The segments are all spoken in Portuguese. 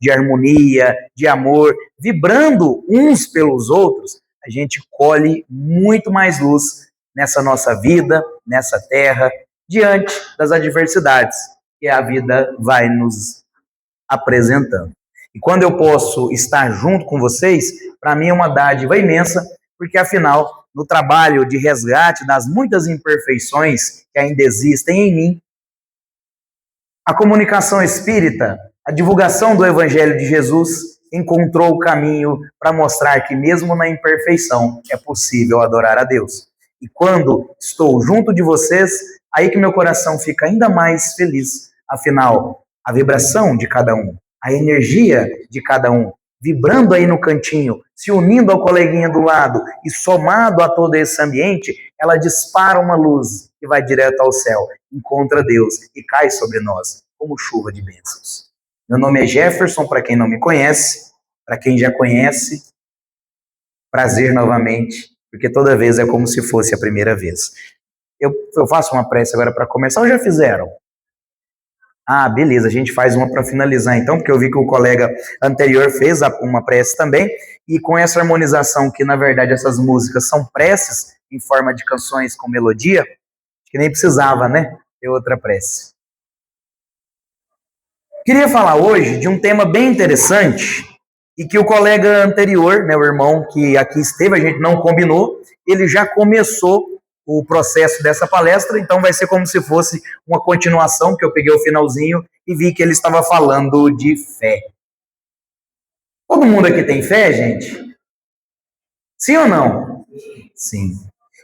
de harmonia, de amor, vibrando uns pelos outros, a gente colhe muito mais luz nessa nossa vida, nessa terra, diante das adversidades que a vida vai nos apresentando. E quando eu posso estar junto com vocês, para mim é uma dádiva imensa, porque afinal, no trabalho de resgate das muitas imperfeições que ainda existem em mim, a comunicação espírita, a divulgação do Evangelho de Jesus, encontrou o caminho para mostrar que mesmo na imperfeição é possível adorar a Deus. E quando estou junto de vocês, aí que meu coração fica ainda mais feliz. Afinal, a vibração de cada um, a energia de cada um, vibrando aí no cantinho, se unindo ao coleguinha do lado e somado a todo esse ambiente, ela dispara uma luz que vai direto ao céu, encontra Deus e cai sobre nós como chuva de bênçãos. Meu nome é Jefferson, para quem não me conhece, para quem já conhece, prazer novamente, porque toda vez é como se fosse a primeira vez. Eu faço uma prece agora para começar, ou já fizeram? Ah, beleza, a gente faz uma para finalizar então, porque eu vi que o colega anterior fez uma prece também, e com essa harmonização, que na verdade essas músicas são preces em forma de canções com melodia, que nem precisava, né, ter outra prece. Queria falar hoje de um tema bem interessante, e que o colega anterior, né, o irmão que aqui esteve, a gente não combinou, ele já começou o processo dessa palestra, então vai ser como se fosse uma continuação, porque eu peguei o finalzinho e vi que ele estava falando de fé. Todo mundo aqui tem fé, gente? Sim ou não? Sim.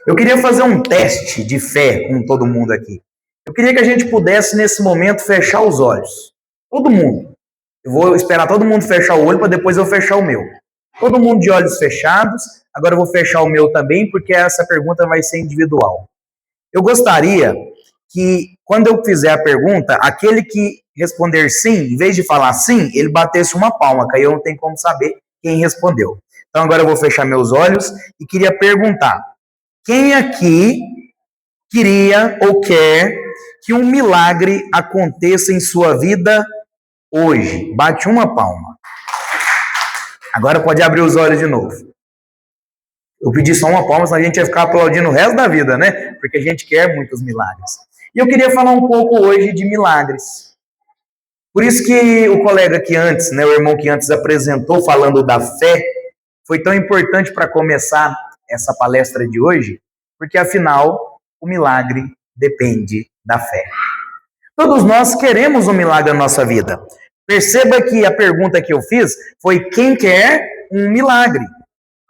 Eu queria fazer um teste de fé com todo mundo aqui. Eu queria que a gente pudesse, nesse momento, fechar os olhos. Todo mundo. Eu vou esperar todo mundo fechar o olho para depois eu fechar o meu. Todo mundo de olhos fechados. Agora eu vou fechar o meu também, porque essa pergunta vai ser individual. Eu gostaria que, quando eu fizer a pergunta, aquele que responder sim, em vez de falar sim, ele batesse uma palma, que aí eu não tenho como saber quem respondeu. Então agora eu vou fechar meus olhos e queria perguntar: quem aqui queria ou quer que um milagre aconteça em sua vida hoje? Bate uma palma. Agora pode abrir os olhos de novo. Eu pedi só uma palma, senão a gente ia ficar aplaudindo o resto da vida, né? Porque a gente quer muitos milagres. E eu queria falar um pouco hoje de milagres. Por isso que o colega que antes, né, o irmão que antes apresentou falando da fé, foi tão importante para começar essa palestra de hoje, porque afinal o milagre depende da fé. Todos nós queremos um milagre na nossa vida. Perceba que a pergunta que eu fiz foi: quem quer um milagre?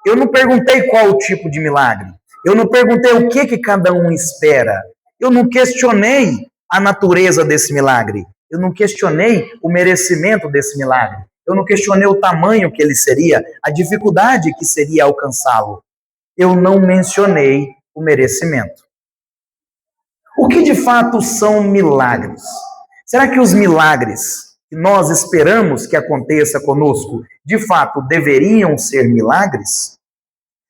Eu não perguntei qual o tipo de milagre. Eu não perguntei o que cada um espera. Eu não questionei a natureza desse milagre. Eu não questionei o merecimento desse milagre. Eu não questionei o tamanho que ele seria, a dificuldade que seria alcançá-lo. Eu não mencionei o merecimento. O que de fato são milagres? Será que os milagres que nós esperamos que aconteça conosco, de fato, deveriam ser milagres?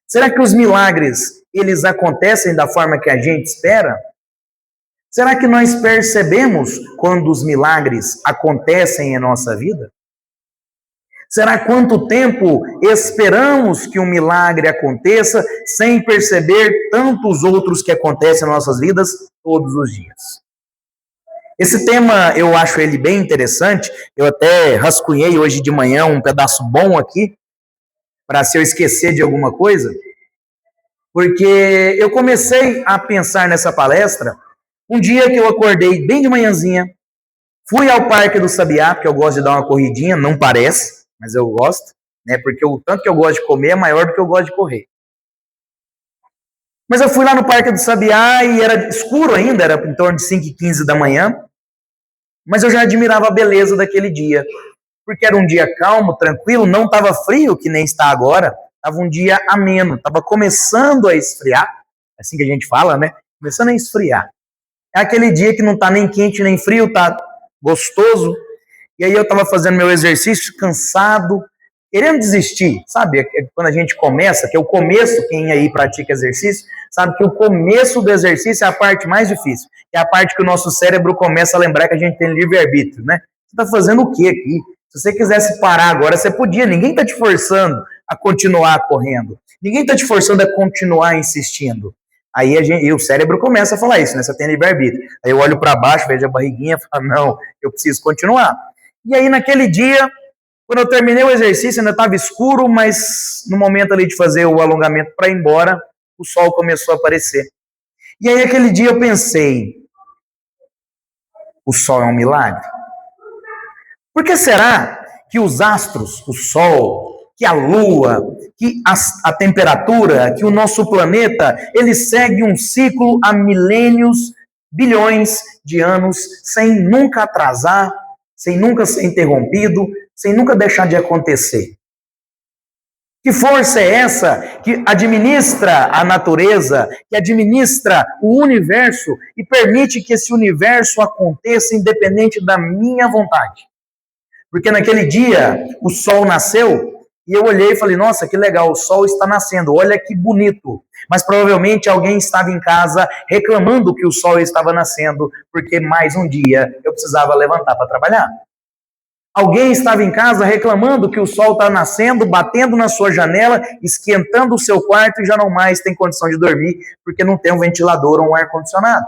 Será que os milagres, eles acontecem da forma que a gente espera? Será que nós percebemos quando os milagres acontecem em nossa vida? Será quanto tempo esperamos que um milagre aconteça sem perceber tantos outros que acontecem em nossas vidas todos os dias? Esse tema, eu acho ele bem interessante. Eu até rascunhei hoje de manhã um pedaço bom aqui, para se eu esquecer de alguma coisa, porque eu comecei a pensar nessa palestra um dia que eu acordei bem de manhãzinha, fui ao Parque do Sabiá, porque eu gosto de dar uma corridinha, não parece, mas eu gosto, né? Porque o tanto que eu gosto de comer é maior do que eu gosto de correr. Mas eu fui lá no Parque do Sabiá e era escuro ainda, era em torno de 5h15 da manhã, mas eu já admirava a beleza daquele dia, porque era um dia calmo, tranquilo, não estava frio, que nem está agora, estava um dia ameno, estava começando a esfriar, assim que a gente fala, né? Começando a esfriar. É aquele dia que não está nem quente nem frio, está gostoso. E aí eu estava fazendo meu exercício, cansado, querendo desistir, sabe? Quando a gente começa, que é o começo, quem aí pratica exercício, sabe que o começo do exercício é a parte mais difícil. É a parte que o nosso cérebro começa a lembrar que a gente tem livre-arbítrio, né? Você está fazendo o quê aqui? Se você quisesse parar agora, você podia. Ninguém está te forçando a continuar correndo. Ninguém está te forçando a continuar insistindo. Aí e o cérebro começa a falar isso, né? Você tem livre-arbítrio. Aí eu olho para baixo, vejo a barriguinha e falo, não, eu preciso continuar. E aí naquele dia, quando eu terminei o exercício, ainda estava escuro, mas no momento ali de fazer o alongamento para ir embora, o sol começou a aparecer. E aí aquele dia eu pensei, o sol é um milagre? Por que será que os astros, o sol, que a lua, que a temperatura, que o nosso planeta, ele segue um ciclo há milênios, bilhões de anos, sem nunca atrasar, sem nunca ser interrompido, sem nunca deixar de acontecer? Que força é essa que administra a natureza, que administra o universo e permite que esse universo aconteça independente da minha vontade? Porque naquele dia o sol nasceu e eu olhei e falei, nossa, que legal, o sol está nascendo, olha que bonito. Mas provavelmente alguém estava em casa reclamando que o sol estava nascendo, porque mais um dia eu precisava levantar para trabalhar. Alguém estava em casa reclamando que o sol está nascendo, batendo na sua janela, esquentando o seu quarto e já não mais tem condição de dormir, porque não tem um ventilador ou um ar-condicionado.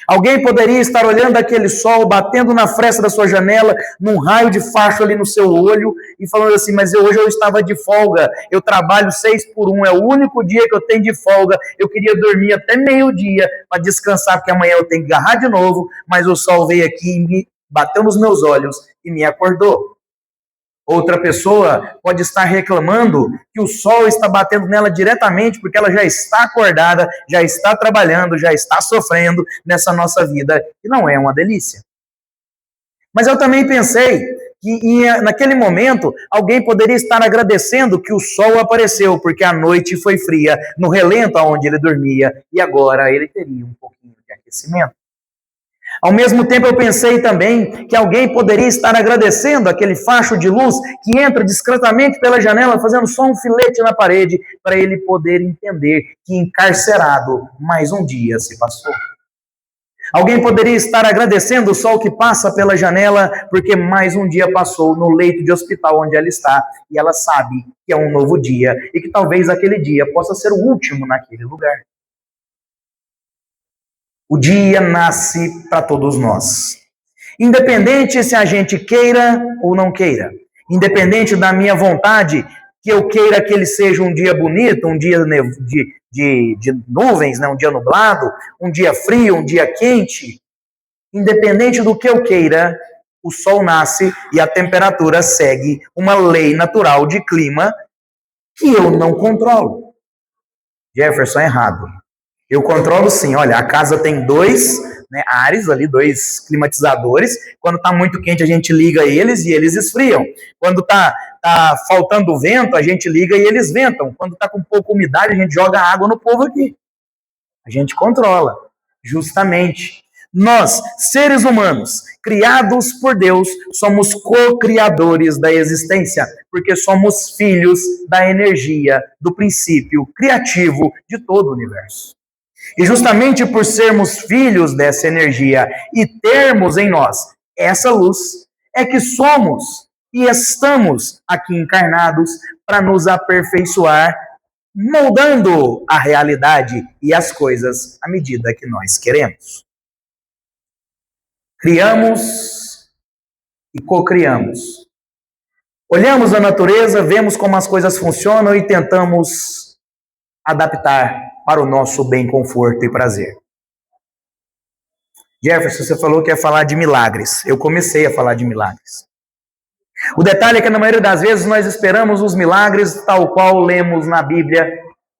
Alguém poderia estar olhando aquele sol batendo na fresta da sua janela, num raio de facho ali no seu olho, e falando assim, mas hoje eu estava de folga, eu trabalho 6x1, é o único dia que eu tenho de folga, eu queria dormir até meio-dia para descansar, porque amanhã eu tenho que agarrar de novo, mas o sol veio aqui e me bateu nos meus olhos e me acordou. Outra pessoa pode estar reclamando que o sol está batendo nela diretamente porque ela já está acordada, já está trabalhando, já está sofrendo nessa nossa vida, que não é uma delícia. Mas eu também pensei que naquele momento alguém poderia estar agradecendo que o sol apareceu porque a noite foi fria no relento onde ele dormia e agora ele teria um pouquinho de aquecimento. Ao mesmo tempo, eu pensei também que alguém poderia estar agradecendo aquele facho de luz que entra discretamente pela janela, fazendo só um filete na parede, para ele poder entender que encarcerado mais um dia se passou. Alguém poderia estar agradecendo o sol que passa pela janela, porque mais um dia passou no leito de hospital onde ela está, e ela sabe que é um novo dia, e que talvez aquele dia possa ser o último naquele lugar. O dia nasce para todos nós. Independente se a gente queira ou não queira. Independente da minha vontade, que eu queira que ele seja um dia bonito, um dia de nuvens, né? Um dia nublado, um dia frio, um dia quente. Independente do que eu queira, o sol nasce e a temperatura segue uma lei natural de clima que eu não controlo. Jefferson, errado. Eu controlo sim, olha, a casa tem dois ares ali, dois climatizadores. Quando está muito quente, a gente liga eles e eles esfriam. Quando está faltando vento, a gente liga e eles ventam. Quando está com pouca umidade, a gente joga água no povo aqui. A gente controla, justamente. Nós, seres humanos, criados por Deus, somos co-criadores da existência, porque somos filhos da energia, do princípio criativo de todo o universo. E justamente por sermos filhos dessa energia e termos em nós essa luz, é que somos e estamos aqui encarnados para nos aperfeiçoar, moldando a realidade e as coisas à medida que nós queremos. Criamos e co-criamos. Olhamos a natureza, vemos como as coisas funcionam e tentamos adaptar para o nosso bem, conforto e prazer. Jefferson, você falou que ia falar de milagres. Eu comecei a falar de milagres. O detalhe é que na maioria das vezes nós esperamos os milagres tal qual lemos na Bíblia.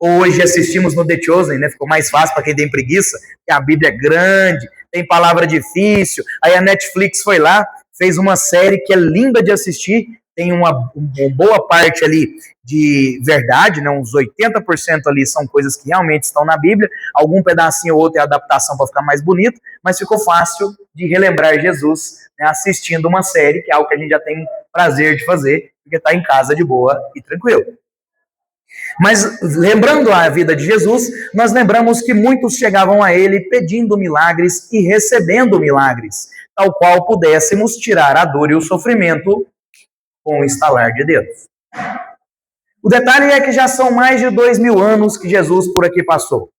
Hoje assistimos no The Chosen, né? Ficou mais fácil para quem tem preguiça, porque a Bíblia é grande, tem palavra difícil. Aí a Netflix foi lá, fez uma série que é linda de assistir, tem uma boa parte ali de verdade, né? Uns 80% ali são coisas que realmente estão na Bíblia, algum pedacinho ou outro é adaptação para ficar mais bonito, mas ficou fácil de relembrar Jesus, né? Assistindo uma série, que é algo que a gente já tem prazer de fazer, porque está em casa de boa e tranquilo. Mas lembrando a vida de Jesus, nós lembramos que muitos chegavam a ele pedindo milagres e recebendo milagres, tal qual pudéssemos tirar a dor e o sofrimento com o estalar de dedos. O detalhe é que já são mais de 2000 anos que Jesus por aqui passou.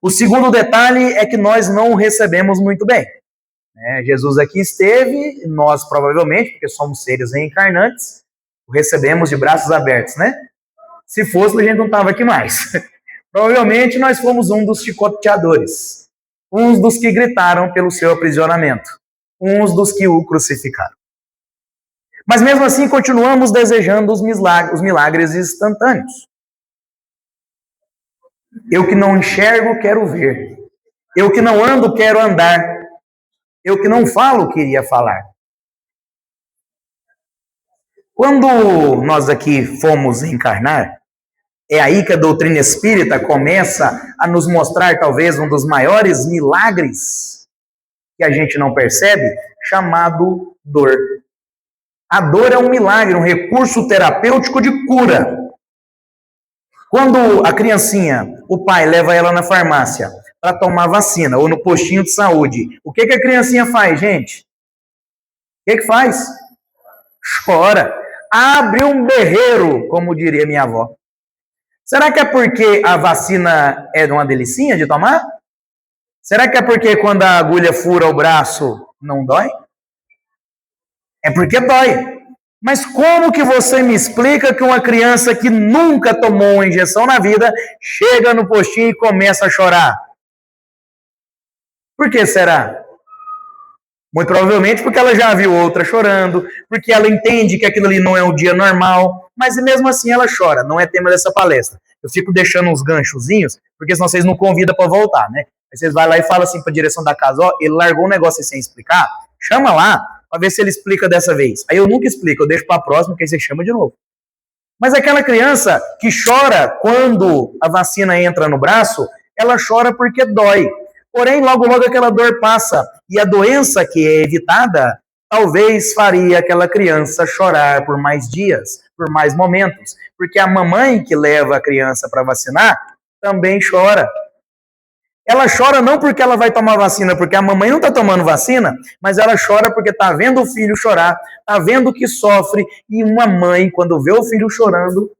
O segundo detalhe é que nós não o recebemos muito bem. Jesus aqui esteve, nós provavelmente, porque somos seres reencarnantes, o recebemos de braços abertos, né? Se fosse, a gente não estava aqui mais. Provavelmente nós fomos um dos chicoteadores, uns dos que gritaram pelo seu aprisionamento, uns dos que o crucificaram. Mas mesmo assim continuamos desejando os milagres instantâneos. Eu que não enxergo, quero ver. Eu que não ando, quero andar. Eu que não falo, queria falar. Quando nós aqui fomos encarnar, é aí que a doutrina espírita começa a nos mostrar talvez um dos maiores milagres que a gente não percebe, chamado dor. A dor é um milagre, um recurso terapêutico de cura. Quando a criancinha, o pai leva ela na farmácia para tomar vacina ou no postinho de saúde, o que a criancinha faz, gente? O que faz? Chora. Abre um berreiro, como diria minha avó. Será que é porque a vacina é uma delicinha de tomar? Será que é porque quando a agulha fura o braço não dói? É porque dói. Mas como que você me explica que uma criança que nunca tomou uma injeção na vida chega no postinho e começa a chorar? Por que será? Muito provavelmente porque ela já viu outra chorando, porque ela entende que aquilo ali não é um dia normal, mas mesmo assim ela chora, não é tema dessa palestra. Eu fico deixando uns ganchozinhos, porque senão vocês não convidam para voltar, né? Aí vocês vão lá e falam assim para a direção da casa, ó, ele largou um negócio sem explicar, chama lá, para ver se ele explica dessa vez. Aí eu nunca explico, eu deixo para a próxima, que aí você chama de novo. Mas aquela criança que chora quando a vacina entra no braço, ela chora porque dói. Porém, logo, logo aquela dor passa. E a doença que é evitada, talvez faria aquela criança chorar por mais dias, por mais momentos. Porque a mamãe que leva a criança para vacinar também chora. Ela chora não porque ela vai tomar vacina, porque a mamãe não está tomando vacina, mas ela chora porque está vendo o filho chorar, está vendo que sofre, e uma mãe, quando vê o filho chorando,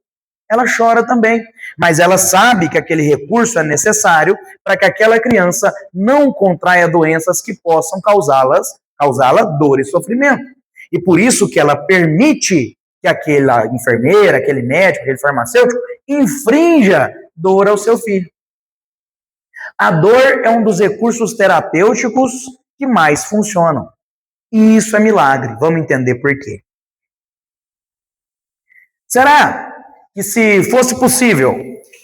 ela chora também. Mas ela sabe que aquele recurso é necessário para que aquela criança não contraia doenças que possam causá-la dor e sofrimento. E por isso que ela permite que aquela enfermeira, aquele médico, aquele farmacêutico, infrinja dor ao seu filho. A dor é um dos recursos terapêuticos que mais funcionam. E isso é milagre. Vamos entender por quê. Será que se fosse possível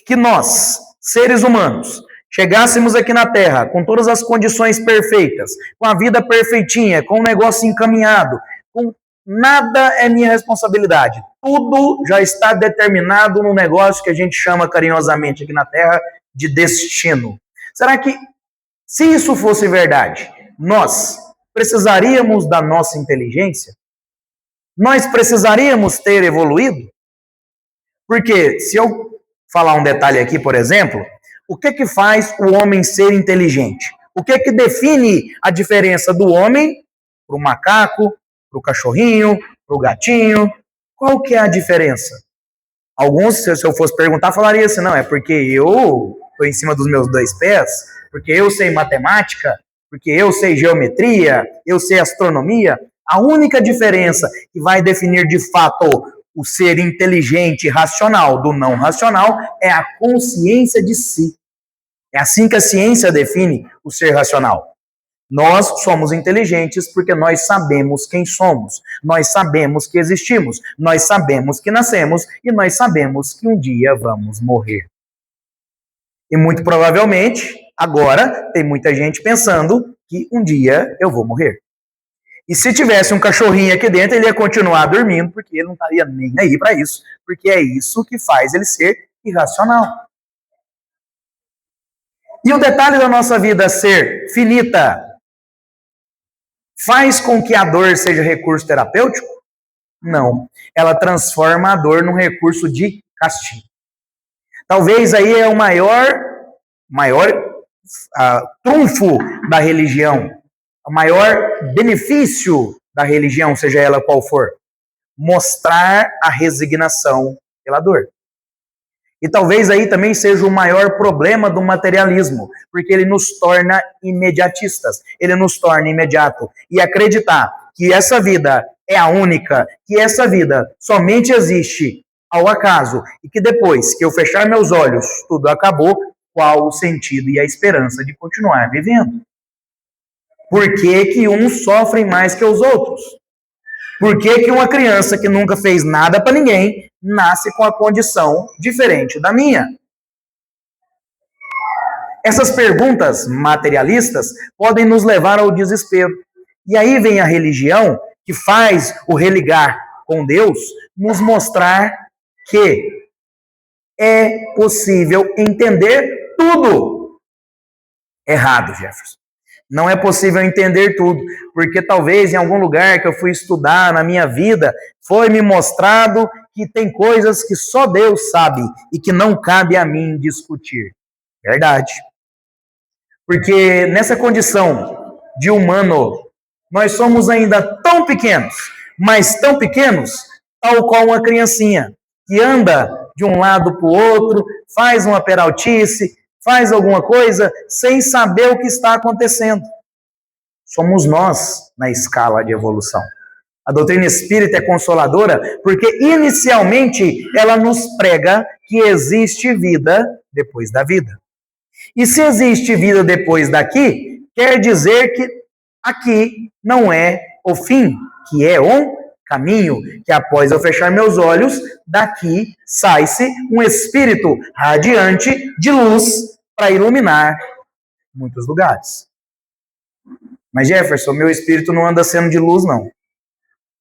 que nós, seres humanos, chegássemos aqui na Terra com todas as condições perfeitas, com a vida perfeitinha, com o negócio encaminhado, com nada é minha responsabilidade. Tudo já está determinado no negócio que a gente chama carinhosamente aqui na Terra de destino. Será que, se isso fosse verdade, nós precisaríamos da nossa inteligência? Nós precisaríamos ter evoluído? Porque, se eu falar um detalhe aqui, por exemplo, o que faz o homem ser inteligente? O que define a diferença do homem para o macaco, para o cachorrinho, para o gatinho? Qual que é a diferença? Alguns, se eu fosse perguntar, falaria assim, não, é porque eu estou em cima dos meus dois pés, porque eu sei matemática, porque eu sei geometria, eu sei astronomia. A única diferença que vai definir de fato o ser inteligente e racional do não racional é a consciência de si. É assim que a ciência define o ser racional. Nós somos inteligentes porque nós sabemos quem somos, nós sabemos que existimos, nós sabemos que nascemos e nós sabemos que um dia vamos morrer. E muito provavelmente, agora, tem muita gente pensando que um dia eu vou morrer. E se tivesse um cachorrinho aqui dentro, ele ia continuar dormindo, porque ele não estaria nem aí para isso, porque é isso que faz ele ser irracional. E o detalhe da nossa vida ser finita faz com que a dor seja recurso terapêutico? Não. Ela transforma a dor num recurso de castigo. Talvez aí é o maior trunfo da religião, o maior benefício da religião, seja ela qual for. mostrar a resignação pela dor. E talvez aí também seja o maior problema do materialismo, porque ele nos torna imediatistas, ele nos torna imediato. E acreditar que essa vida é a única, que essa vida somente existe ao acaso, e que depois que eu fechar meus olhos, tudo acabou, qual o sentido e a esperança de continuar vivendo? Por que uns sofrem mais que os outros? Por que uma criança que nunca fez nada para ninguém nasce com a condição diferente da minha? Essas perguntas materialistas podem nos levar ao desespero. E aí vem a religião, que faz o religar com Deus, nos mostrar que é possível entender tudo. Errado, Jefferson. Não é possível entender tudo, porque talvez em algum lugar que eu fui estudar na minha vida, foi me mostrado que tem coisas que só Deus sabe e que não cabe a mim discutir. Verdade. Porque nessa condição de humano, nós somos ainda tão pequenos, mas tão pequenos, tal qual uma criancinha, que anda de um lado para o outro, faz uma peraltice, faz alguma coisa sem saber o que está acontecendo. Somos nós na escala de evolução. A doutrina espírita é consoladora porque, inicialmente, ela nos prega que existe vida depois da vida. E se existe vida depois daqui, quer dizer que aqui não é o fim, que é um caminho, que após eu fechar meus olhos, daqui sai-se um espírito radiante de luz para iluminar muitos lugares. Mas Jefferson, meu espírito não anda sendo de luz, não.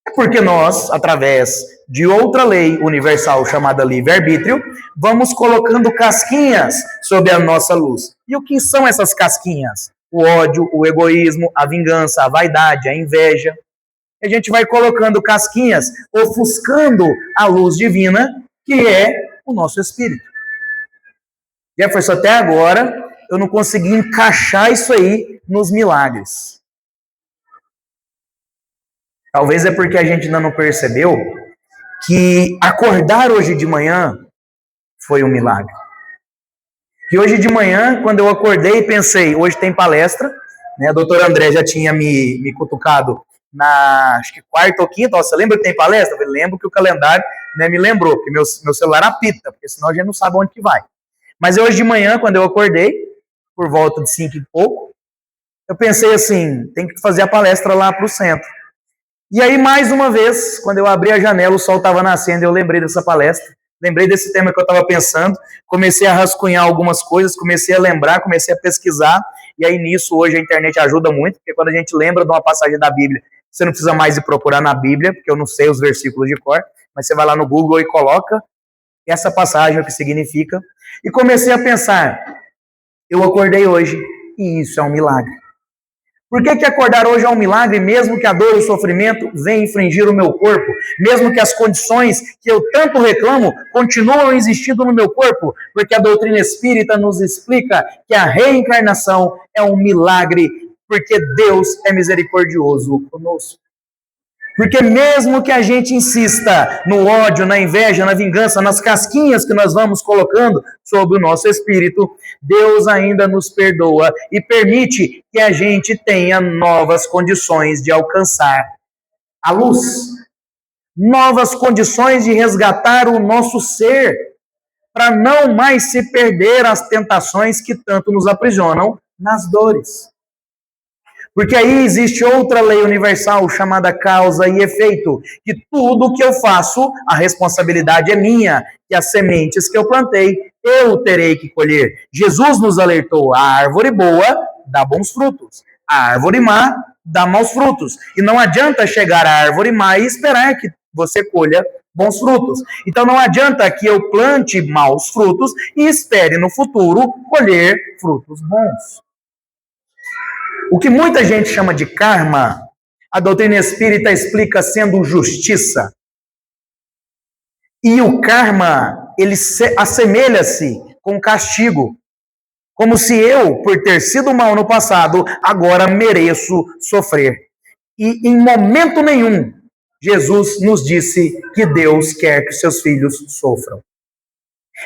É porque nós, através de outra lei universal chamada livre-arbítrio, vamos colocando casquinhas sobre a nossa luz. E o que são essas casquinhas? O ódio, o egoísmo, a vingança, a vaidade, a inveja. A gente vai colocando casquinhas, ofuscando a luz divina, que é o nosso espírito. Jefferson, até agora, eu não consegui encaixar isso aí nos milagres. Talvez é porque a gente ainda não percebeu que acordar hoje de manhã foi um milagre. E hoje de manhã, quando eu acordei, pensei, hoje tem palestra, né? A doutora André já tinha me cutucado na, acho que quarta ou quinta. Você lembra que tem palestra? Eu lembro que o calendário, né, me lembrou, porque meu celular apita, porque senão a gente não sabe onde que vai. Mas hoje de manhã, quando eu acordei, por volta de 5 e pouco, eu pensei assim, tem que fazer a palestra lá para o centro. E aí, mais uma vez, quando eu abri a janela, o sol estava nascendo, eu lembrei dessa palestra, lembrei desse tema que eu estava pensando, comecei a rascunhar algumas coisas, comecei a lembrar, comecei a pesquisar, e aí nisso hoje a internet ajuda muito, porque quando a gente lembra de uma passagem da Bíblia, você não precisa mais ir procurar na Bíblia, porque eu não sei os versículos de cor, mas você vai lá no Google e coloca essa passagem, o que significa, e comecei a pensar, eu acordei hoje, e isso é um milagre. Por que acordar hoje é um milagre, mesmo que a dor e o sofrimento venham infringir o meu corpo? Mesmo que as condições que eu tanto reclamo continuam existindo no meu corpo? Porque a doutrina espírita nos explica que a reencarnação é um milagre, porque Deus é misericordioso conosco. Porque mesmo que a gente insista no ódio, na inveja, na vingança, nas casquinhas que nós vamos colocando sobre o nosso espírito, Deus ainda nos perdoa e permite que a gente tenha novas condições de alcançar a luz. Novas condições de resgatar o nosso ser, para não mais se perder as tentações que tanto nos aprisionam nas dores. Porque aí existe outra lei universal chamada causa e efeito, que tudo que eu faço, a responsabilidade é minha, e as sementes que eu plantei, eu terei que colher. Jesus nos alertou, a árvore boa dá bons frutos, a árvore má dá maus frutos. E não adianta chegar à árvore má e esperar que você colha bons frutos. Então não adianta que eu plante maus frutos e espere no futuro colher frutos bons. O que muita gente chama de karma, a doutrina espírita explica sendo justiça. E o karma, ele assemelha-se com castigo. Como se eu, por ter sido mal no passado, agora mereço sofrer. E em momento nenhum Jesus nos disse que Deus quer que seus filhos sofram.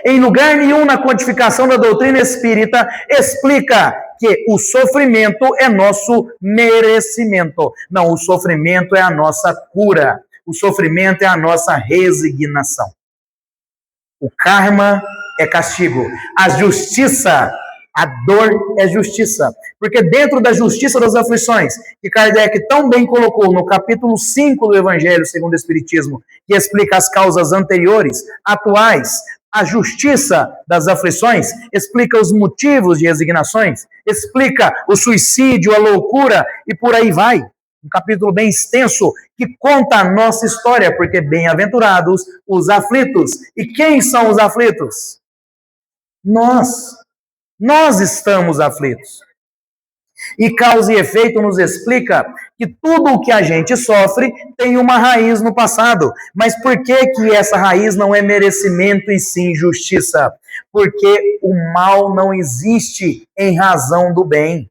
Em lugar nenhum na codificação da doutrina espírita explica que o sofrimento é nosso merecimento. Não, o sofrimento é a nossa cura. O sofrimento é a nossa resignação. O karma é castigo. A justiça, a dor é justiça. Porque dentro da justiça das aflições, que Kardec tão bem colocou no capítulo 5 do Evangelho segundo o Espiritismo, que explica as causas anteriores, atuais, a justiça das aflições, explica os motivos de resignações, explica o suicídio, a loucura e por aí vai. Um capítulo bem extenso que conta a nossa história, porque bem-aventurados os aflitos. E quem são os aflitos? Nós estamos aflitos. E causa e efeito nos explica que tudo o que a gente sofre tem uma raiz no passado. Mas por que essa raiz não é merecimento e sim justiça? Porque o mal não existe em razão do bem.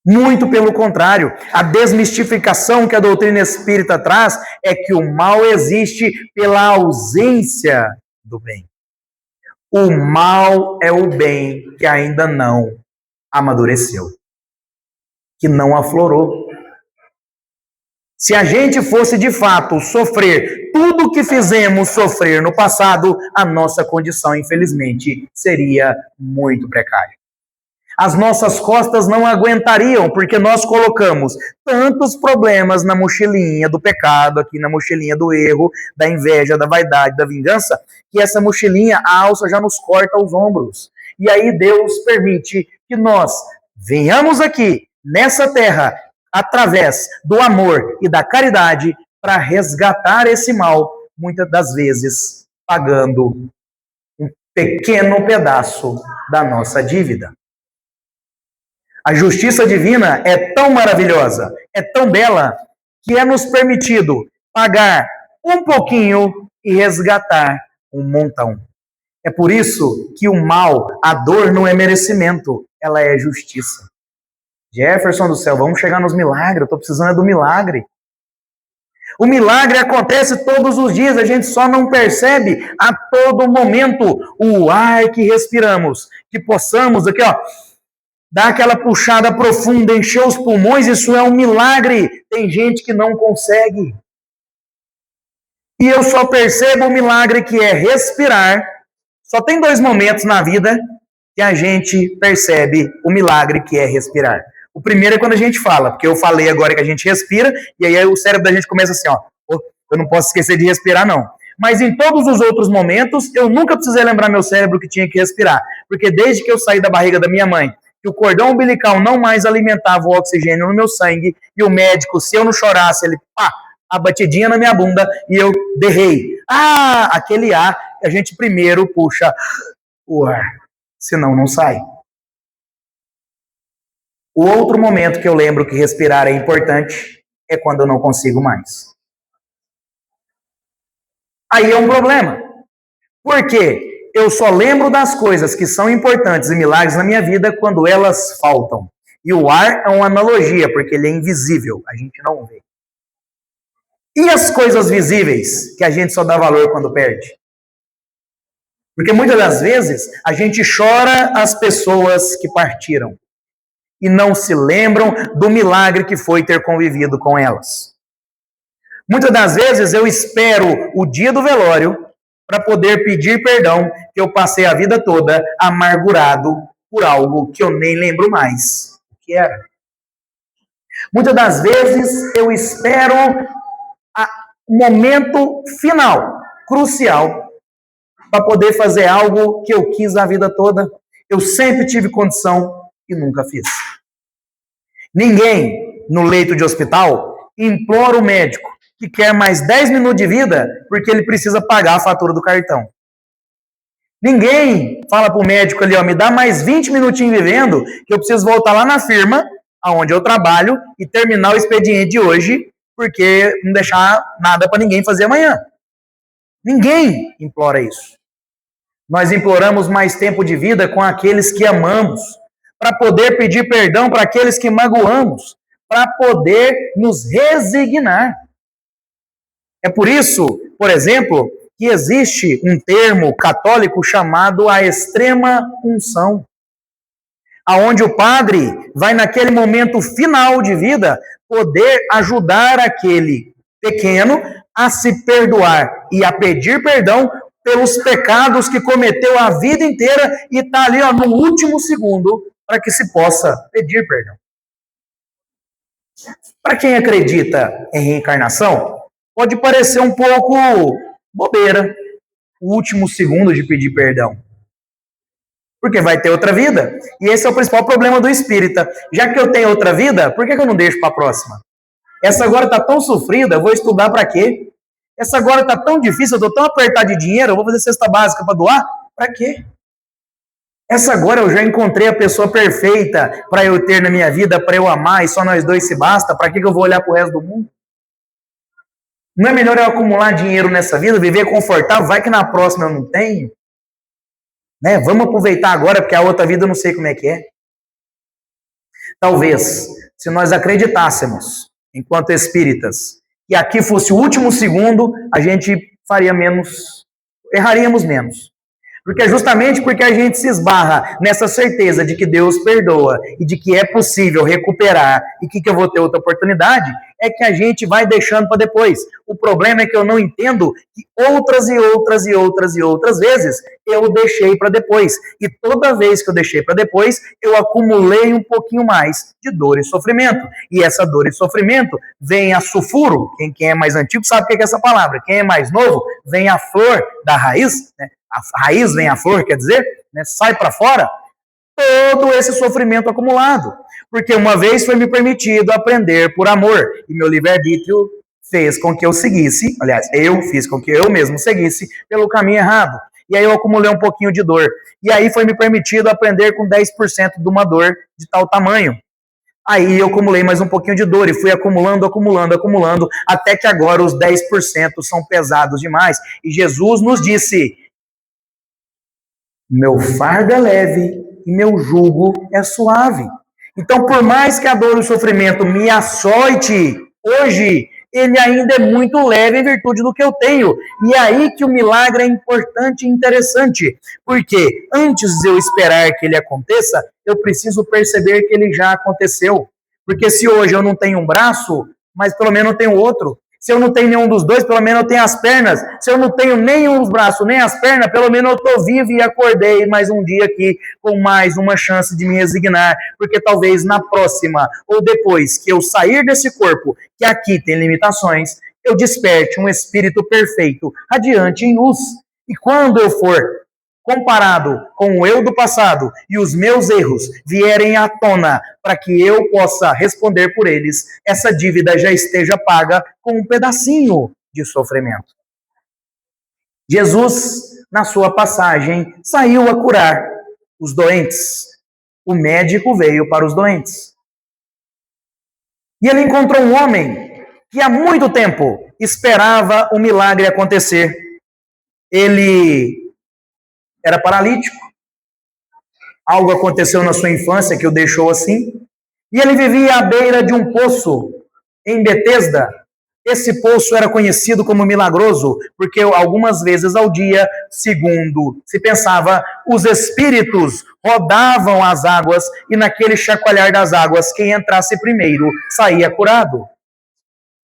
Muito pelo contrário, a desmistificação que a doutrina espírita traz é que o mal existe pela ausência do bem. O mal é o bem que ainda não amadureceu, que não aflorou. Se a gente fosse de fato sofrer tudo o que fizemos sofrer no passado, a nossa condição, infelizmente, seria muito precária. As nossas costas não aguentariam, porque nós colocamos tantos problemas na mochilinha do pecado, aqui na mochilinha do erro, da inveja, da vaidade, da vingança, que essa mochilinha, a alça já nos corta os ombros. E aí Deus permite que nós venhamos aqui, nessa terra, através do amor e da caridade, para resgatar esse mal, muitas das vezes pagando um pequeno pedaço da nossa dívida. A justiça divina é tão maravilhosa, é tão bela, que é nos permitido pagar um pouquinho e resgatar um montão. É por isso que o mal, a dor não é merecimento, ela é justiça. Jefferson do céu, vamos chegar nos milagres, eu estou precisando do milagre. O milagre acontece todos os dias, a gente só não percebe a todo momento o ar que respiramos, que possamos aqui, ó, dar aquela puxada profunda, encher os pulmões, isso é um milagre. Tem gente que não consegue. E eu só percebo o milagre que é respirar. Só tem 2 momentos na vida que a gente percebe o milagre que é respirar. O primeiro é quando a gente fala, porque eu falei agora que a gente respira, e aí o cérebro da gente começa assim, ó, eu não posso esquecer de respirar, não. Mas em todos os outros momentos, eu nunca precisei lembrar meu cérebro que tinha que respirar. Porque desde que eu saí da barriga da minha mãe, que o cordão umbilical não mais alimentava o oxigênio no meu sangue, e o médico, se eu não chorasse, ele, a batidinha na minha bunda, e eu derrei. Aquele ar, a gente primeiro puxa o ar, senão não sai. O outro momento que eu lembro que respirar é importante é quando eu não consigo mais. Aí é um problema. Por quê? Eu só lembro das coisas que são importantes e milagres na minha vida quando elas faltam. E o ar é uma analogia, porque ele é invisível, a gente não vê. E as coisas visíveis, que a gente só dá valor quando perde? Porque muitas das vezes a gente chora as pessoas que partiram e não se lembram do milagre que foi ter convivido com elas. Muitas das vezes eu espero o dia do velório para poder pedir perdão, que eu passei a vida toda amargurado por algo que eu nem lembro mais o que era. Muitas das vezes eu espero o momento final, crucial, para poder fazer algo que eu quis a vida toda. Eu sempre tive condição e nunca fiz. Ninguém no leito de hospital implora o médico que quer mais 10 minutos de vida porque ele precisa pagar a fatura do cartão. Ninguém fala para o médico ali, me dá mais 20 minutinhos vivendo que eu preciso voltar lá na firma onde eu trabalho e terminar o expediente de hoje porque não deixar nada para ninguém fazer amanhã. Ninguém implora isso. Nós imploramos mais tempo de vida com aqueles que amamos, para poder pedir perdão para aqueles que magoamos, para poder nos resignar. É por isso, por exemplo, que existe um termo católico chamado a extrema unção, aonde o padre vai naquele momento final de vida poder ajudar aquele pequeno a se perdoar e a pedir perdão pelos pecados que cometeu a vida inteira e está ali no último segundo para que se possa pedir perdão. Para quem acredita em reencarnação, pode parecer um pouco bobeira o último segundo de pedir perdão. Porque vai ter outra vida. E esse é o principal problema do espírita. Já que eu tenho outra vida, por que eu não deixo para a próxima? Essa agora está tão sofrida, eu vou estudar para quê? Essa agora está tão difícil, eu estou tão apertado de dinheiro, eu vou fazer cesta básica para doar? Para quê? Essa agora eu já encontrei a pessoa perfeita para eu ter na minha vida, para eu amar, e só nós dois se basta, para que eu vou olhar para o resto do mundo? Não é melhor eu acumular dinheiro nessa vida, viver confortável, vai que na próxima eu não tenho? Né? Vamos aproveitar agora, porque a outra vida eu não sei como é que é. Talvez, se nós acreditássemos, enquanto espíritas, que aqui fosse o último segundo, a gente faria menos, erraríamos menos. Porque é justamente porque a gente se esbarra nessa certeza de que Deus perdoa e de que é possível recuperar e que eu vou ter outra oportunidade, é que a gente vai deixando para depois. O problema é que eu não entendo que outras e outras e outras e outras vezes eu deixei para depois. E toda vez que eu deixei para depois, eu acumulei um pouquinho mais de dor e sofrimento. E essa dor e sofrimento vem a sulfuro. Quem é mais antigo sabe o que é essa palavra. Quem é mais novo, vem a flor da raiz, né? A raiz vem a flor, quer dizer, né, sai para fora todo esse sofrimento acumulado. Porque uma vez foi me permitido aprender por amor, e meu livre-arbítrio fez com que eu seguisse, aliás, eu fiz com que eu mesmo seguisse pelo caminho errado. E aí eu acumulei um pouquinho de dor. E aí foi me permitido aprender com 10% de uma dor de tal tamanho. Aí eu acumulei mais um pouquinho de dor e fui acumulando, até que agora os 10% são pesados demais. E Jesus nos disse: meu fardo é leve e meu jugo é suave. Então, por mais que a dor e o sofrimento me açoite hoje, ele ainda é muito leve em virtude do que eu tenho. E é aí que o milagre é importante e interessante. Porque antes de eu esperar que ele aconteça, eu preciso perceber que ele já aconteceu. Porque se hoje eu não tenho um braço, mas pelo menos eu tenho outro. Se eu não tenho nenhum dos dois, pelo menos eu tenho as pernas. Se eu não tenho nem os braços, nem as pernas, pelo menos eu estou vivo e acordei mais um dia aqui com mais uma chance de me resignar. Porque talvez na próxima ou depois que eu sair desse corpo, que aqui tem limitações, eu desperte um espírito perfeito, radiante em luz. E quando eu for comparado com o eu do passado e os meus erros vierem à tona para que eu possa responder por eles, essa dívida já esteja paga com um pedacinho de sofrimento. Jesus, na sua passagem, saiu a curar os doentes. O médico veio para os doentes. E ele encontrou um homem que há muito tempo esperava o milagre acontecer. Ele era paralítico. Algo aconteceu na sua infância que o deixou assim. E ele vivia à beira de um poço em Betesda. Esse poço era conhecido como milagroso, porque algumas vezes ao dia, segundo se pensava, os espíritos rodavam as águas e naquele chacoalhar das águas, quem entrasse primeiro saía curado.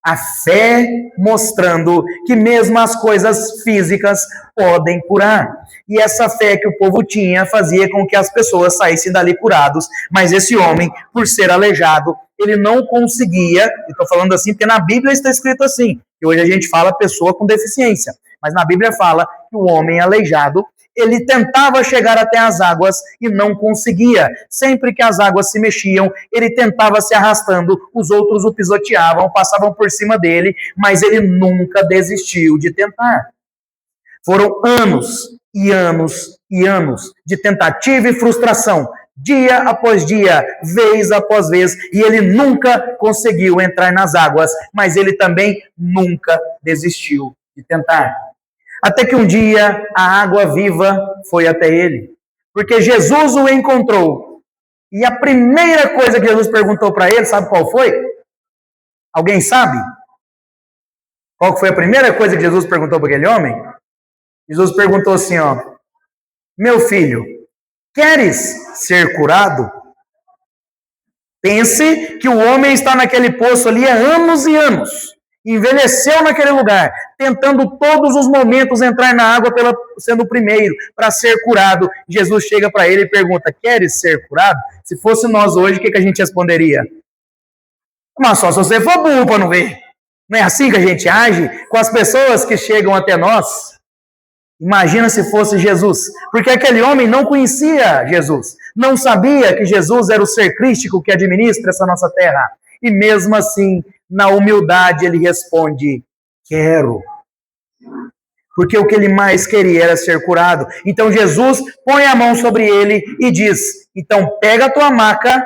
A fé mostrando que mesmo as coisas físicas podem curar. E essa fé que o povo tinha fazia com que as pessoas saíssem dali curados. Mas esse homem, por ser aleijado, ele não conseguia, estou falando assim porque na Bíblia está escrito assim, que hoje a gente fala pessoa com deficiência, mas na Bíblia fala que o homem aleijado, ele tentava chegar até as águas e não conseguia. Sempre que as águas se mexiam, ele tentava se arrastando, os outros o pisoteavam, passavam por cima dele, mas ele nunca desistiu de tentar. Foram anos e anos e anos de tentativa e frustração, dia após dia, vez após vez, e ele nunca conseguiu entrar nas águas, mas ele também nunca desistiu de tentar. Até que um dia a água viva foi até ele, porque Jesus o encontrou. E a primeira coisa que Jesus perguntou para ele, sabe qual foi? Alguém sabe? Qual foi a primeira coisa que Jesus perguntou para aquele homem? Jesus perguntou assim, ó: meu filho, queres ser curado? Pense que o homem está naquele poço ali há anos e anos. Envelheceu naquele lugar, tentando todos os momentos entrar na água sendo o primeiro para ser curado. Jesus chega para ele e pergunta: queres ser curado? Se fosse nós hoje, o que a gente responderia? Mas só se você for burro para não ver. Não é assim que a gente age com as pessoas que chegam até nós? Imagina se fosse Jesus, porque aquele homem não conhecia Jesus, não sabia que Jesus era o ser crístico que administra essa nossa terra. E mesmo assim, na humildade, ele responde: quero. Porque o que ele mais queria era ser curado. Então Jesus põe a mão sobre ele e diz: então pega a tua maca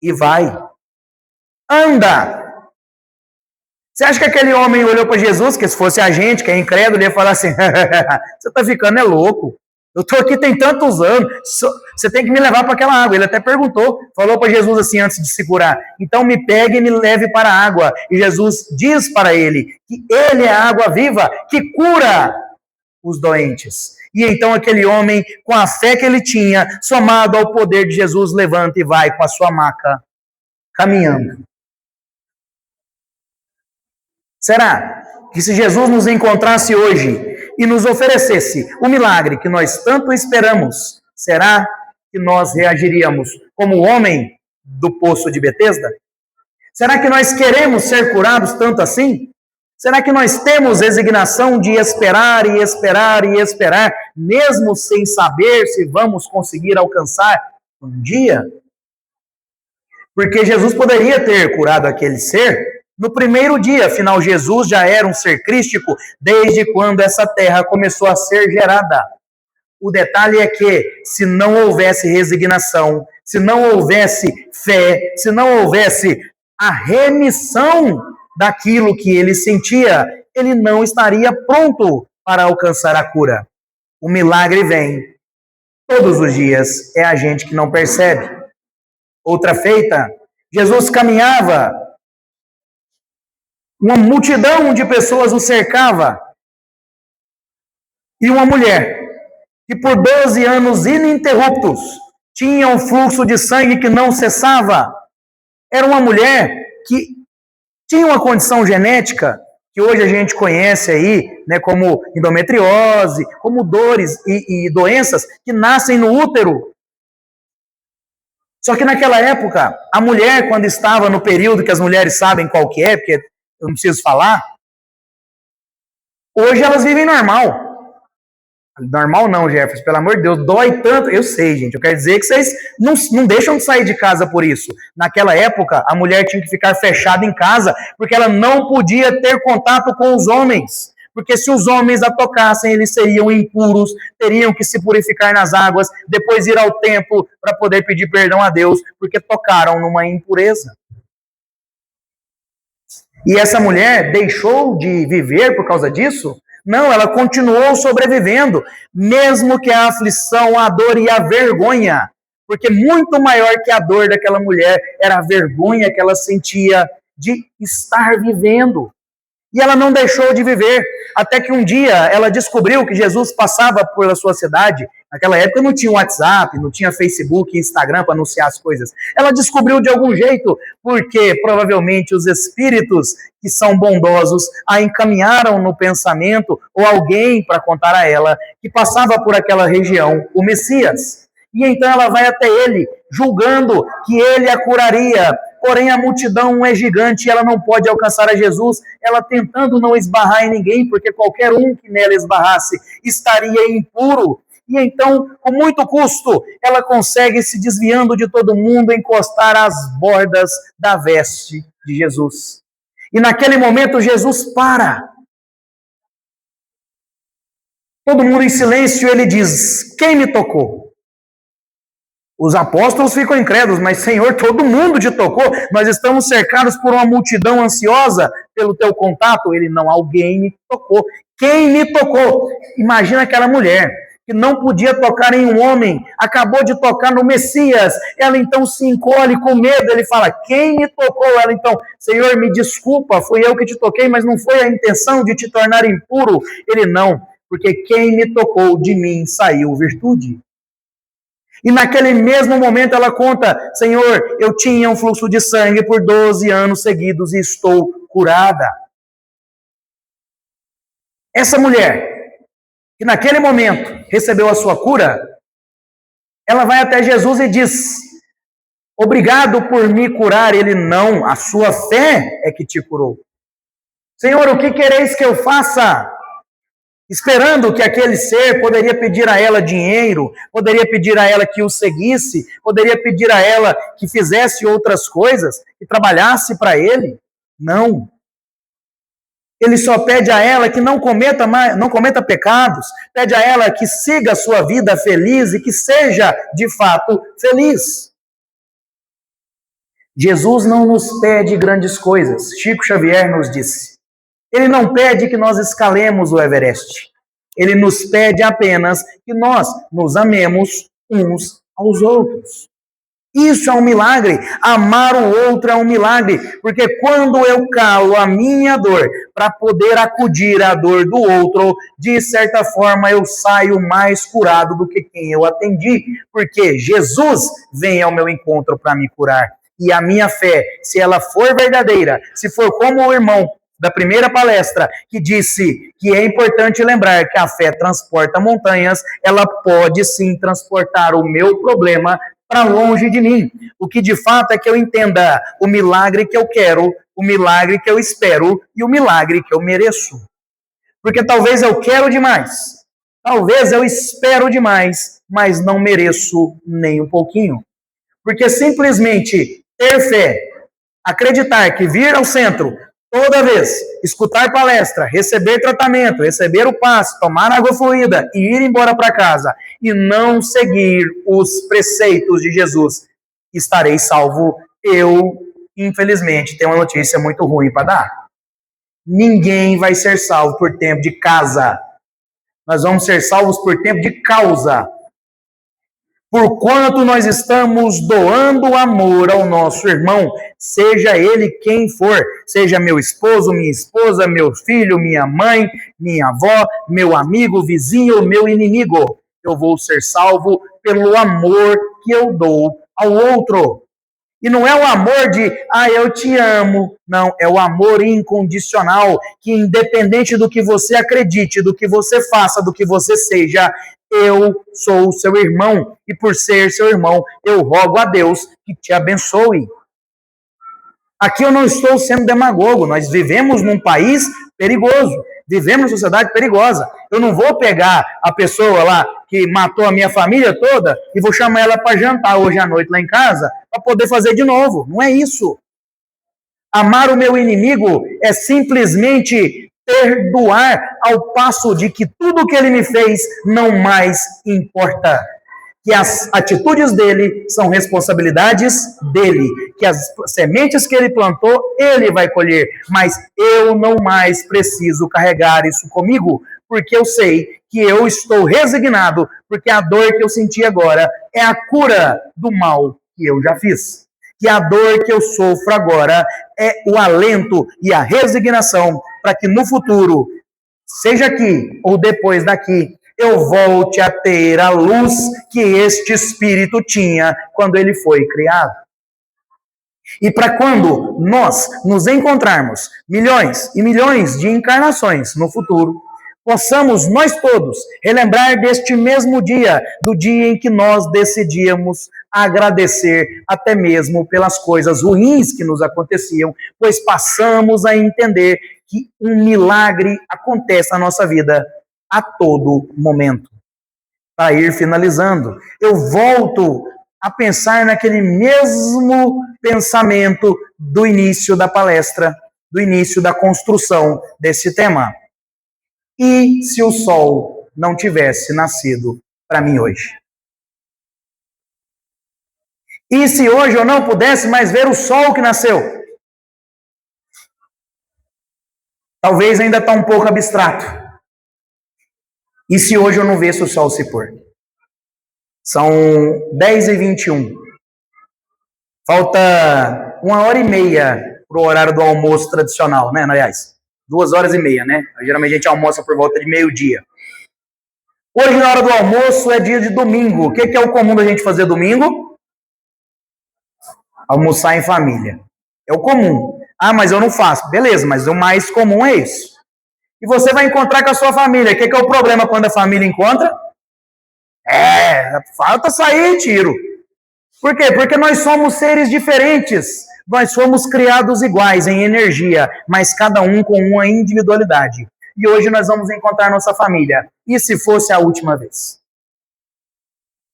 e vai. Anda! Você acha que aquele homem olhou para Jesus, que se fosse a gente, que é incrédulo, ia falar assim: você está ficando louco, eu estou aqui tem tantos anos, você tem que me levar para aquela água. Ele até perguntou, falou para Jesus assim antes de se curar: então me pegue e me leve para a água. E Jesus diz para ele que ele é a água viva que cura os doentes. E então aquele homem, com a fé que ele tinha, somado ao poder de Jesus, levanta e vai com a sua maca, caminhando. Será que se Jesus nos encontrasse hoje e nos oferecesse o milagre que nós tanto esperamos, será que nós reagiríamos como o homem do poço de Betesda? Será que nós queremos ser curados tanto assim? Será que nós temos resignação de esperar e esperar e esperar, mesmo sem saber se vamos conseguir alcançar um dia? Porque Jesus poderia ter curado aquele ser no primeiro dia, afinal Jesus já era um ser crístico desde quando essa terra começou a ser gerada. O detalhe é que, se não houvesse resignação, se não houvesse fé, se não houvesse a remissão daquilo que ele sentia, ele não estaria pronto para alcançar a cura. O milagre vem todos os dias, é a gente que não percebe. Outra feita, Jesus caminhava, uma multidão de pessoas o cercava, e uma mulher que por 12 anos ininterruptos tinha um fluxo de sangue que não cessava. Era uma mulher que tinha uma condição genética que hoje a gente conhece aí, né, como endometriose, como dores e doenças que nascem no útero. Só que naquela época, a mulher, quando estava no período que as mulheres sabem qual que é, porque eu não preciso falar, hoje elas vivem normal. Normal não, Jefferson, pelo amor de Deus, dói tanto. Eu sei, gente, eu quero dizer que vocês não deixam de sair de casa por isso. Naquela época, a mulher tinha que ficar fechada em casa, porque ela não podia ter contato com os homens. Porque se os homens a tocassem, eles seriam impuros, teriam que se purificar nas águas, depois ir ao templo para poder pedir perdão a Deus, porque tocaram numa impureza. E essa mulher deixou de viver por causa disso? Não, ela continuou sobrevivendo, mesmo que a aflição, a dor e a vergonha, porque muito maior que a dor daquela mulher era a vergonha que ela sentia de estar vivendo. E ela não deixou de viver, até que um dia ela descobriu que Jesus passava pela sua cidade. Naquela época não tinha WhatsApp, não tinha Facebook, Instagram para anunciar as coisas. Ela descobriu de algum jeito, porque provavelmente os espíritos que são bondosos a encaminharam no pensamento, ou alguém para contar a ela, que passava por aquela região, o Messias. E então ela vai até ele, julgando que ele a curaria. Porém, a multidão é gigante e ela não pode alcançar a Jesus, ela tentando não esbarrar em ninguém, porque qualquer um que nela esbarrasse estaria impuro. E então, com muito custo, ela consegue, se desviando de todo mundo, encostar às bordas da veste de Jesus. E naquele momento, Jesus para. Todo mundo em silêncio, ele diz: quem me tocou? Os apóstolos ficam incrédulos, mas Senhor, todo mundo te tocou, nós estamos cercados por uma multidão ansiosa pelo teu contato. Ele: não, alguém me tocou. Quem me tocou? Imagina aquela mulher, que não podia tocar em um homem, acabou de tocar no Messias. Ela então se encolhe com medo. Ele fala: quem me tocou? Ela então: Senhor, me desculpa, fui eu que te toquei, mas não foi a intenção de te tornar impuro. Ele: não, porque quem me tocou, de mim saiu virtude. E naquele mesmo momento ela conta: Senhor, eu tinha um fluxo de sangue por 12 anos seguidos e estou curada. Essa mulher, que naquele momento recebeu a sua cura, ela vai até Jesus e diz: obrigado por me curar. Ele: não, a sua fé é que te curou. Senhor, o que quereis que eu faça? Esperando que aquele ser poderia pedir a ela dinheiro, poderia pedir a ela que o seguisse, poderia pedir a ela que fizesse outras coisas, que trabalhasse para ele. Não. Ele só pede a ela que não cometa pecados, pede a ela que siga a sua vida feliz e que seja, de fato, feliz. Jesus não nos pede grandes coisas. Chico Xavier nos disse: ele não pede que nós escalemos o Everest. Ele nos pede apenas que nós nos amemos uns aos outros. Isso é um milagre. Amar o outro é um milagre. Porque quando eu calo a minha dor para poder acudir à dor do outro, de certa forma eu saio mais curado do que quem eu atendi. Porque Jesus vem ao meu encontro para me curar. E a minha fé, se ela for verdadeira, se for como o irmão da primeira palestra, que disse que é importante lembrar que a fé transporta montanhas, ela pode sim transportar o meu problema para longe de mim. O que de fato é que eu entenda o milagre que eu quero, o milagre que eu espero e o milagre que eu mereço. Porque talvez eu quero demais, talvez eu espero demais, mas não mereço nem um pouquinho. Porque simplesmente ter fé, acreditar que vir ao centro toda vez, escutar palestra, receber tratamento, receber o passe, tomar água fluida e ir embora para casa e não seguir os preceitos de Jesus, estarei salvo. Eu, infelizmente, tenho uma notícia muito ruim para dar. Ninguém vai ser salvo por tempo de casa. Nós vamos ser salvos por tempo de causa. Por quanto nós estamos doando amor ao nosso irmão, seja ele quem for, seja meu esposo, minha esposa, meu filho, minha mãe, minha avó, meu amigo, vizinho, meu inimigo. Eu vou ser salvo pelo amor que eu dou ao outro. E não é o amor de, eu te amo. Não, é o amor incondicional, que independente do que você acredite, do que você faça, do que você seja, eu sou o seu irmão, e por ser seu irmão, eu rogo a Deus que te abençoe. Aqui eu não estou sendo demagogo, nós vivemos num país perigoso, vivemos numa sociedade perigosa. Eu não vou pegar a pessoa lá que matou a minha família toda e vou chamar ela para jantar hoje à noite lá em casa para poder fazer de novo. Não é isso. Amar o meu inimigo é simplesmente perdoar, ao passo de que tudo que ele me fez não mais importa. Que as atitudes dele são responsabilidades dele, que as sementes que ele plantou, ele vai colher, mas eu não mais preciso carregar isso comigo, porque eu sei que eu estou resignado, porque a dor que eu senti agora é a cura do mal que eu já fiz. Que a dor que eu sofro agora é o alento e a resignação para que no futuro, seja aqui ou depois daqui, eu volte a ter a luz que este espírito tinha quando ele foi criado. E para quando nós nos encontrarmos milhões e milhões de encarnações no futuro, possamos nós todos relembrar deste mesmo dia, do dia em que nós decidíamos agradecer até mesmo pelas coisas ruins que nos aconteciam, pois passamos a entender que um milagre acontece na nossa vida a todo momento. Para ir finalizando, eu volto a pensar naquele mesmo pensamento do início da palestra, do início da construção desse tema. E se o sol não tivesse nascido para mim hoje? E se hoje eu não pudesse mais ver o sol que nasceu? Talvez ainda está um pouco abstrato. E se hoje eu não visse o sol se pôr? São 10h21. Falta 1h30 para o horário do almoço tradicional, né? Aliás, 2h30, né? Geralmente a gente almoça por volta de meio-dia. Hoje, na hora do almoço, é dia de domingo. O que é o comum da gente fazer domingo? Almoçar em família. É o comum. Ah, mas eu não faço. Beleza, mas o mais comum é isso. E você vai encontrar com a sua família. O que é o problema quando a família encontra? Falta sair tiro. Por quê? Porque nós somos seres diferentes. Nós fomos criados iguais em energia, mas cada um com uma individualidade. E hoje nós vamos encontrar nossa família. E se fosse a última vez?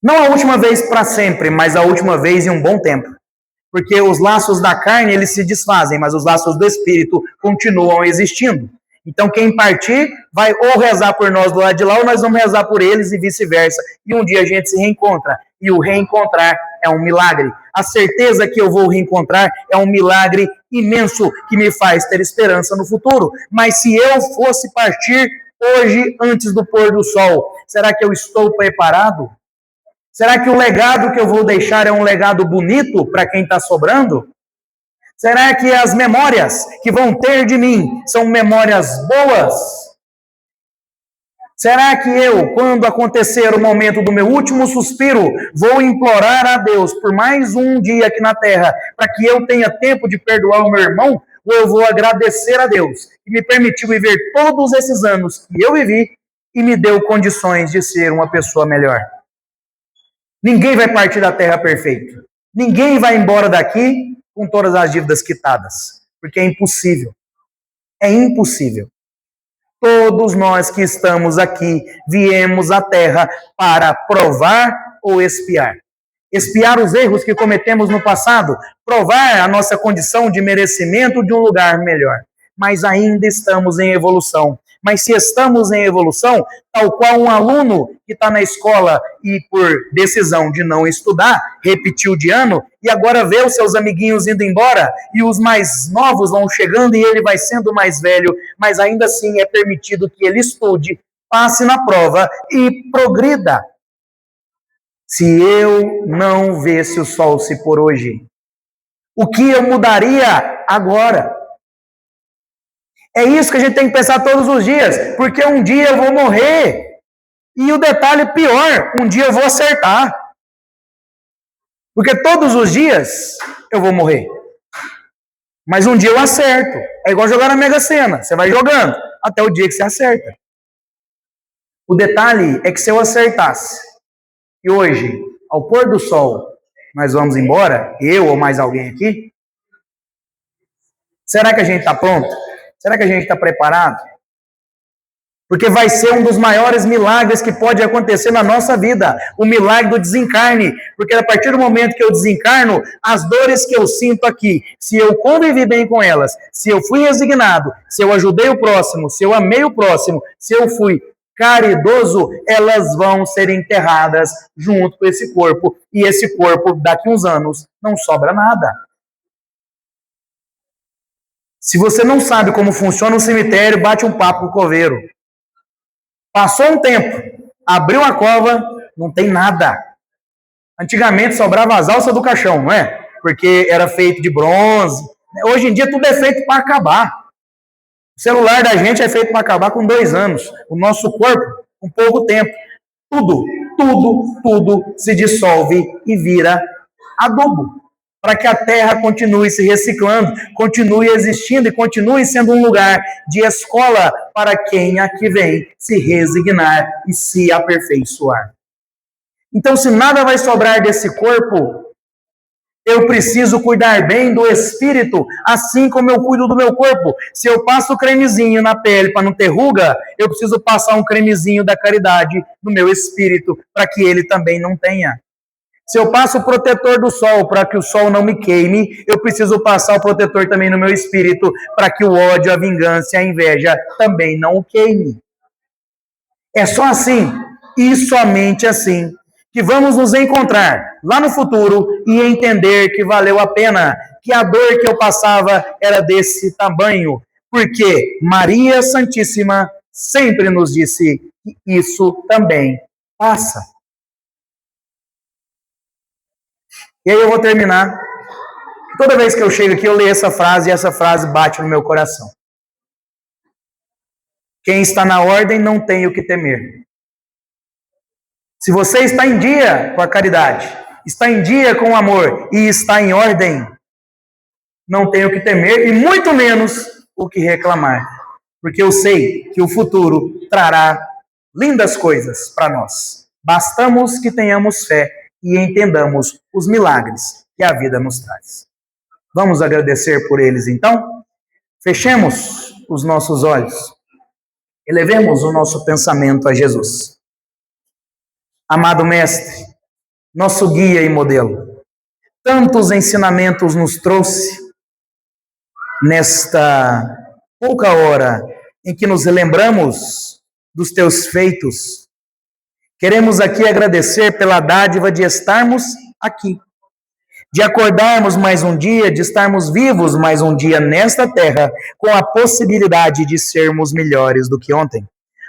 Não a última vez para sempre, mas a última vez em um bom tempo. Porque os laços da carne, eles se desfazem, mas os laços do espírito continuam existindo. Então, quem partir vai ou rezar por nós do lado de lá, ou nós vamos rezar por eles e vice-versa. E um dia a gente se reencontra. E o reencontrar é um milagre. A certeza que eu vou reencontrar é um milagre imenso que me faz ter esperança no futuro. Mas se eu fosse partir hoje, antes do pôr do sol, será que eu estou preparado? Será que o legado que eu vou deixar é um legado bonito para quem está sobrando? Será que as memórias que vão ter de mim são memórias boas? Será que eu, quando acontecer o momento do meu último suspiro, vou implorar a Deus por mais um dia aqui na Terra, para que eu tenha tempo de perdoar o meu irmão? Ou eu vou agradecer a Deus, que me permitiu viver todos esses anos que eu vivi e me deu condições de ser uma pessoa melhor? Ninguém vai partir da Terra perfeito. Ninguém vai embora daqui com todas as dívidas quitadas, porque é impossível. É impossível. Todos nós que estamos aqui viemos à Terra para provar ou expiar. Expiar os erros que cometemos no passado, provar a nossa condição de merecimento de um lugar melhor. Mas ainda estamos em evolução. Mas se estamos em evolução, tal qual um aluno que está na escola e por decisão de não estudar, repetiu de ano, e agora vê os seus amiguinhos indo embora, e os mais novos vão chegando e ele vai sendo mais velho, mas ainda assim é permitido que ele estude, passe na prova e progrida. Se eu não visse o sol se pôr hoje, o que eu mudaria agora? É isso que a gente tem que pensar todos os dias, porque um dia eu vou morrer. E o detalhe pior, um dia eu vou acertar. Porque todos os dias eu vou morrer. Mas um dia eu acerto. É igual jogar na Mega Sena. Você vai jogando até o dia que você acerta. O detalhe é que se eu acertasse, e hoje, ao pôr do sol, nós vamos embora, eu ou mais alguém aqui, será que a gente está pronto? Será que a gente está preparado? Porque vai ser um dos maiores milagres que pode acontecer na nossa vida, o milagre do desencarne. Porque a partir do momento que eu desencarno, as dores que eu sinto aqui, se eu convivi bem com elas, se eu fui resignado, se eu ajudei o próximo, se eu amei o próximo, se eu fui caridoso, elas vão ser enterradas junto com esse corpo. E esse corpo, daqui uns anos, não sobra nada. Se você não sabe como funciona um cemitério, bate um papo com o coveiro. Passou um tempo, abriu a cova, não tem nada. Antigamente sobrava as alças do caixão, não é? Porque era feito de bronze. Hoje em dia tudo é feito para acabar. O celular da gente é feito para acabar com 2 anos. O nosso corpo, com pouco tempo. Tudo se dissolve e vira adubo. Para que a Terra continue se reciclando, continue existindo e continue sendo um lugar de escola para quem aqui vem se resignar e se aperfeiçoar. Então, se nada vai sobrar desse corpo, eu preciso cuidar bem do espírito, assim como eu cuido do meu corpo. Se eu passo o cremezinho na pele para não ter ruga, eu preciso passar um cremezinho da caridade no meu espírito, para que ele também não tenha. Se eu passo o protetor do sol para que o sol não me queime, eu preciso passar o protetor também no meu espírito para que o ódio, a vingança e a inveja também não o queime. É só assim, e somente assim, que vamos nos encontrar lá no futuro e entender que valeu a pena, que a dor que eu passava era desse tamanho, porque Maria Santíssima sempre nos disse: que isso também passa. E aí eu vou terminar. Toda vez que eu chego aqui, eu leio essa frase e essa frase bate no meu coração. Quem está na ordem não tem o que temer. Se você está em dia com a caridade, está em dia com o amor e está em ordem, não tem o que temer e muito menos o que reclamar. Porque eu sei que o futuro trará lindas coisas para nós. Bastamos que tenhamos fé e entendamos os milagres que a vida nos traz. Vamos agradecer por eles então? Fechemos os nossos olhos. Elevemos o nosso pensamento a Jesus. Amado Mestre, nosso guia e modelo, tantos ensinamentos nos trouxe nesta pouca hora em que nos relembramos dos teus feitos. Queremos aqui agradecer pela dádiva de estarmos aqui, de acordarmos mais um dia, de estarmos vivos mais um dia nesta terra, com a possibilidade de sermos melhores do que ontem,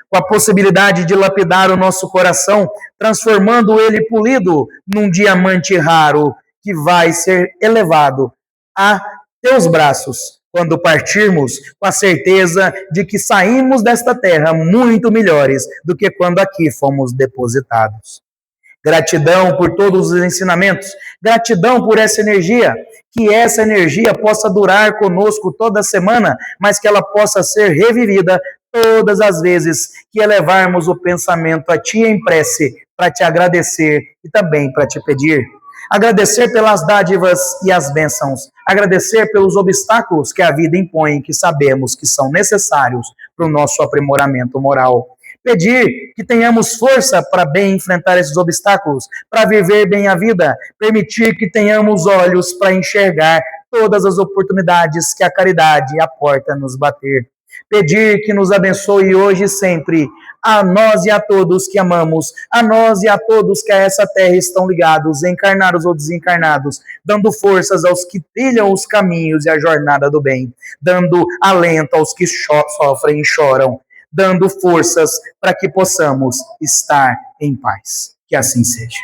com a possibilidade de lapidar o nosso coração, transformando ele polido num diamante raro que vai ser elevado a teus braços, quando partirmos, com a certeza de que saímos desta terra muito melhores do que quando aqui fomos depositados. Gratidão por todos os ensinamentos, gratidão por essa energia, que essa energia possa durar conosco toda semana, mas que ela possa ser revivida todas as vezes que elevarmos o pensamento a Ti em prece, para Te agradecer e também para Te pedir. Agradecer pelas dádivas e as bênçãos, agradecer pelos obstáculos que a vida impõe, que sabemos que são necessários para o nosso aprimoramento moral. Pedir que tenhamos força para bem enfrentar esses obstáculos, para viver bem a vida, permitir que tenhamos olhos para enxergar todas as oportunidades que a caridade aporta nos bater. Pedir que nos abençoe hoje e sempre, a nós e a todos que amamos, a nós e a todos que a essa terra estão ligados, encarnados ou desencarnados, dando forças aos que trilham os caminhos e a jornada do bem, dando alento aos que sofrem e choram, dando forças para que possamos estar em paz. Que assim seja.